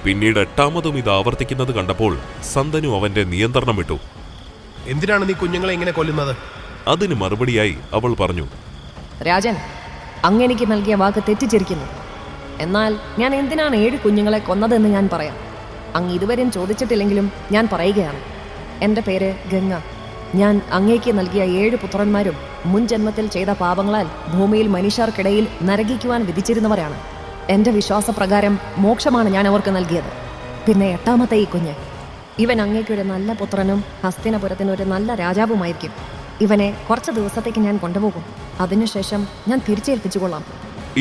പിന്നീട് എട്ടാമതും ഇത് ആവർത്തിക്കുന്നത് കണ്ടപ്പോൾ സന്തനു അവന്റെ നിയന്ത്രണം വിട്ടു. എന്തിനാണ് നീ കുഞ്ഞുങ്ങളെ ഇങ്ങനെ കൊല്ലുന്നത്? അതിന് മറുപടിയായി അവൾ പറഞ്ഞു, രാജൻ, അങ്ങെനിക്ക് നൽകിയ വാക്ക് തെറ്റിച്ചിരിക്കുന്നു. എന്നാൽ ഞാൻ എന്തിനാണ് 7 കുഞ്ഞുങ്ങളെ കൊന്നതെന്ന് ഞാൻ പറയാം. അങ്ങ് ഇതുവരെയും ചോദിച്ചിട്ടില്ലെങ്കിലും ഞാൻ പറയുകയാണ്. എൻ്റെ പേര് ഗംഗ. ഞാൻ അങ്ങേക്ക് നൽകിയ 7 പുത്രന്മാരും മുൻ ജന്മത്തിൽ ചെയ്ത പാപങ്ങളാൽ ഭൂമിയിൽ മനുഷ്യർക്കിടയിൽ നരകിക്കുവാൻ വിധിച്ചിരുന്നവരാണ്. എൻ്റെ വിശ്വാസപ്രകാരം മോക്ഷമാണ് ഞാൻ അവർക്ക് നൽകിയത്. പിന്നെ 8ാമത്തെ ഈ കുഞ്ഞ്, ഇവൻ അങ്ങേക്കൊരു നല്ല പുത്രനും ഹസ്തിനപുരത്തിനൊരു നല്ല രാജാവുമായിരിക്കും. ഇവനെ കുറച്ച് ദിവസത്തേക്ക് ഞാൻ കൊണ്ടുപോകും. അതിനുശേഷം ഞാൻ തിരിച്ചേൽപ്പിച്ചുകൊള്ളാം.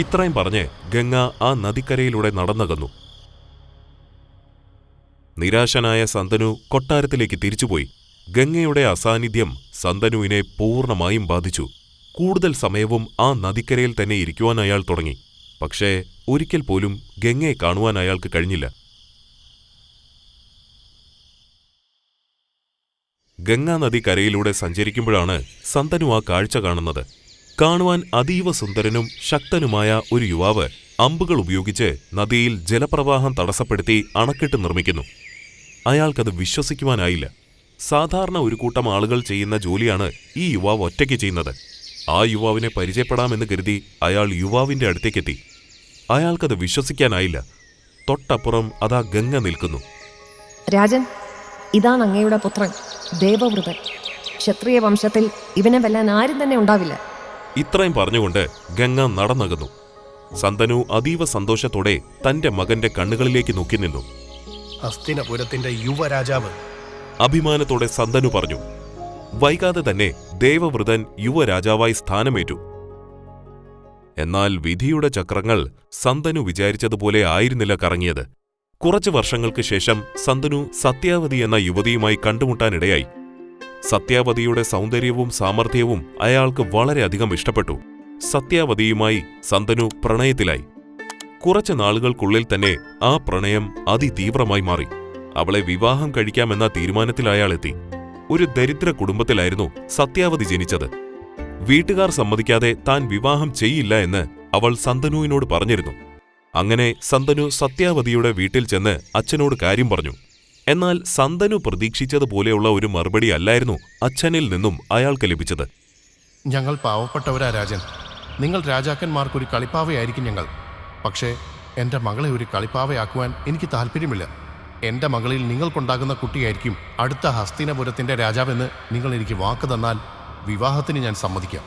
ഇത്രയും പറഞ്ഞ് ഗംഗ ആ നദിക്കരയിലൂടെ നടന്നകന്നു. നിരാശനായ സന്തനു കൊട്ടാരത്തിലേക്ക് തിരിച്ചുപോയി. ഗംഗയുടെ അസാന്നിധ്യം സന്തനുവിനെ പൂർണ്ണമായും ബാധിച്ചു. കൂടുതൽ സമയവും ആ നദിക്കരയിൽ തന്നെ ഇരിക്കുവാൻ അയാൾ തുടങ്ങി. പക്ഷേ ഒരിക്കൽ പോലും ഗംഗയെ കാണുവാൻ അയാൾക്ക് കഴിഞ്ഞില്ല. ഗംഗാ നദിക്കരയിലൂടെ സഞ്ചരിക്കുമ്പോഴാണ് സന്തനു ആ കാഴ്ച കാണുന്നത്. കാണുവാൻ അതീവ സുന്ദരനും ശക്തനുമായ ഒരു യുവാവ് അമ്പുകൾ ഉപയോഗിച്ച് നദിയിൽ ജലപ്രവാഹം തടസ്സപ്പെടുത്തി അണക്കെട്ട് നിർമ്മിക്കുന്നു. അയാൾക്കത് വിശ്വസിക്കുവാനായില്ല. സാധാരണ ഒരു കൂട്ടം ആളുകൾ ചെയ്യുന്ന ജോലിയാണ് ഈ യുവാവ് ഒറ്റയ്ക്ക് ചെയ്യുന്നത്. ആ യുവാവിനെ പരിചയപ്പെടാമെന്ന് കരുതി അയാൾ യുവാവിന്റെ അടുത്തേക്കെത്തി. അയാൾക്കത് വിശ്വസിക്കാനായില്ല. തൊട്ടപ്പുറം അതാ ഗംഗ നിൽക്കുന്നു. രാജൻ, ഇതാണ് അങ്ങയുടെ പുത്രൻ ദേവവ്രതൻ. ക്ഷത്രിയ വംശത്തിൽ ഇവനെ വെല്ലാൻ ആരും തന്നെ ഉണ്ടാവില്ല. ഇത്രയും പറഞ്ഞുകൊണ്ട് ഗംഗ നടന്നകന്നു. സന്തനു അതീവ സന്തോഷത്തോടെ തന്റെ മകന്റെ കണ്ണുകളിലേക്ക് നോക്കി നിന്നു. ഹസ്തിനപുരത്തിന്റെ യുവരാജാവ്, അഭിമാനത്തോടെ സന്തനു പറഞ്ഞു. വൈകാതെ തന്നെ ദേവവ്രതൻ യുവരാജാവായി സ്ഥാനമേറ്റു. എന്നാൽ വിധിയുടെ ചക്രങ്ങൾ സന്തനു വിചാരിച്ചതുപോലെ ആയിരുന്നില്ല കറങ്ങിയത്. കുറച്ചു വർഷങ്ങൾക്ക് ശേഷം സന്തനു സത്യാവതി എന്ന യുവതിയുമായി കണ്ടുമുട്ടാനിടയായി. സത്യാവതിയുടെ സൗന്ദര്യവും സാമർഥ്യവും അയാൾക്ക് വളരെയധികം ഇഷ്ടപ്പെട്ടു. സത്യാവതിയുമായി സന്തനു പ്രണയത്തിലായി. കുറച്ചു നാളുകൾക്കുള്ളിൽ തന്നെ ആ പ്രണയം അതിതീവ്രമായി മാറി. അവളെ വിവാഹം കഴിക്കാമെന്ന തീരുമാനത്തിൽ അയാളെത്തി. ഒരു ദരിദ്ര കുടുംബത്തിലായിരുന്നു സത്യാവതി ജനിച്ചത്. വീട്ടുകാർ സമ്മതിക്കാതെ താൻ വിവാഹം ചെയ്യില്ല എന്ന് അവൾ സന്തനുവിനോട് പറഞ്ഞിരുന്നു. അങ്ങനെ സന്തനു സത്യാവതിയുടെ വീട്ടിൽ ചെന്ന് അച്ഛനോട് കാര്യം പറഞ്ഞു. എന്നാൽ സന്തനു പ്രതീക്ഷിച്ചതുപോലെയുള്ള ഒരു മറുപടി അല്ലായിരുന്നു അച്ഛനിൽ നിന്നും അയാൾക്ക് ലഭിച്ചത്. ഞങ്ങൾ പാവപ്പെട്ടവരാ രാജൻ. നിങ്ങൾ രാജാക്കന്മാർക്കൊരു കളിപ്പാവയായിരിക്കും ഞങ്ങൾ. പക്ഷേ എൻ്റെ മകളെ ഒരു കളിപ്പാവയാക്കുവാൻ എനിക്ക് താല്പര്യമില്ല. എൻ്റെ മകളിൽ നിങ്ങൾക്കുണ്ടാകുന്ന കുട്ടിയായിരിക്കും അടുത്ത ഹസ്തിനപുരത്തിൻ്റെ രാജാവെന്ന് നിങ്ങൾ എനിക്ക് വാക്ക് തന്നാൽ വിവാഹത്തിന് ഞാൻ സമ്മതിക്കാം.